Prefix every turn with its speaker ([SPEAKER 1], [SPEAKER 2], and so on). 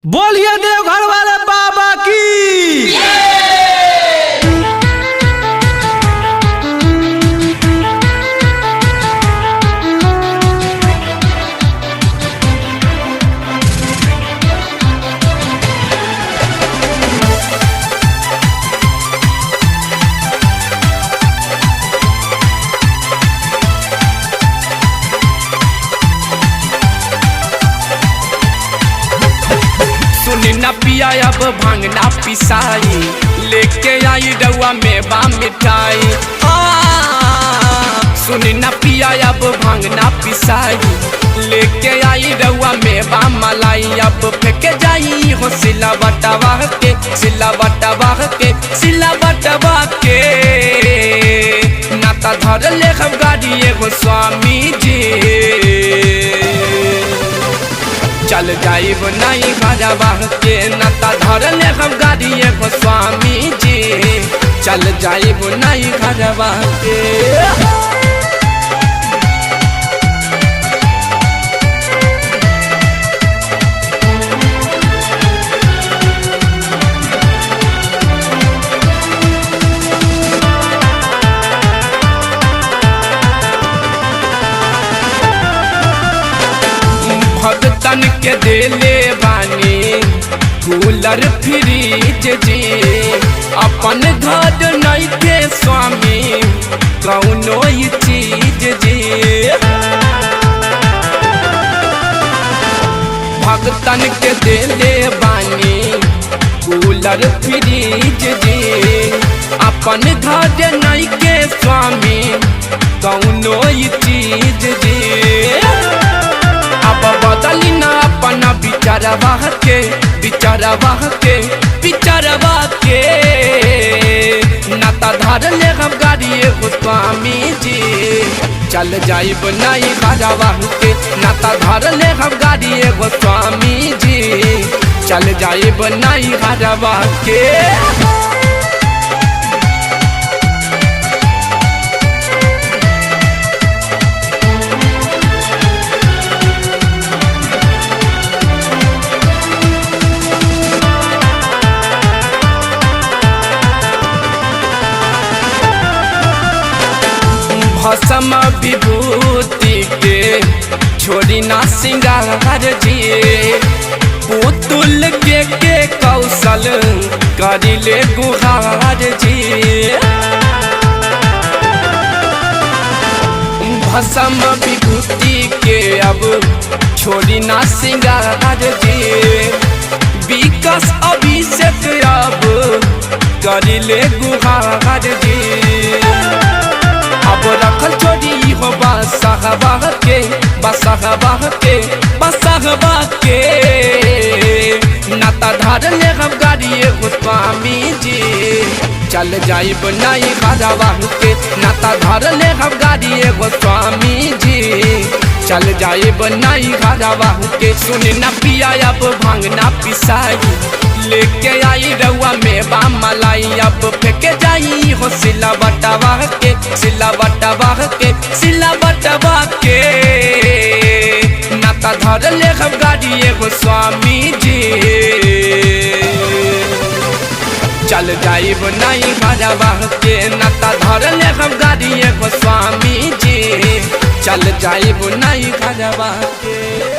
[SPEAKER 1] बोलिए देवघर वाले बाबा की।
[SPEAKER 2] सुनी न पिया अब भांगना पिसाई, लेके आई रउआ में बा मिठाई। सुनी न पिया अब भांगना पिसाई, लेके आई रउआ में बा मलाई। अब फेंके जाई हो सिला बटवा के, सिला बटवा के, सिला बटवा के। नाता धर ले हम गाड़ी एगो स्वामी जी, चल जाइब नहीं घरवा के। नाता धर ले हम गाड़ी एगो स्वामी जी, चल जाइब नहीं घरवा के। भगतन के देले बानी कूलर फ्रिज जी, अपन घर नहीं के स्वामी कौनो चीज जी। भगतन के देले बानी कूलर फ्रिज जी, अपन घर नहीं के स्वामी कौनो चीज जी। अब बदली ना अपना बिचारवा के, बिचारवा के, बिचारवा के। नाता धर ले हम गाड़ी एगो स्वामी जी, चल जाइब नहीं घरवा के। नाता धर ले हम गाड़ी एगो स्वामी जी, चल जाइब नहीं घरवा के। भसम विभूति के छोड़ी ना सिंगार जी, पुतुल के कौशल करिले गुहार जी। भसम विभूति के अब छोड़ी ना सिंगार जी, विकास अभिषेक अब करिले गुहार जी। अब रखल छोड़ी हो बसहबा के, बसहबा के, बसहबा के। नाता धर ले हम गाड़ी एगो स्वामी जी, चल जाइब नहीं घरवा के। नाता धर ले हम गाड़ी एगो स्वामी जी, चल जाइब नहीं घरवा के। सुनी न पिया अब भांगना पिसाई, लेके आई रउआ में बा मलाई। अब फेंके जाई हो सिला बटवा के, सिला बटवा के, सिला बटवा के। नाता धर ले हम गाड़ी एगो स्वामी जी, चल जाइब नहीं घरवा के। नाता धर ले हम गाड़ी एगो स्वामी जी, चल जाइब नहीं घरवा के।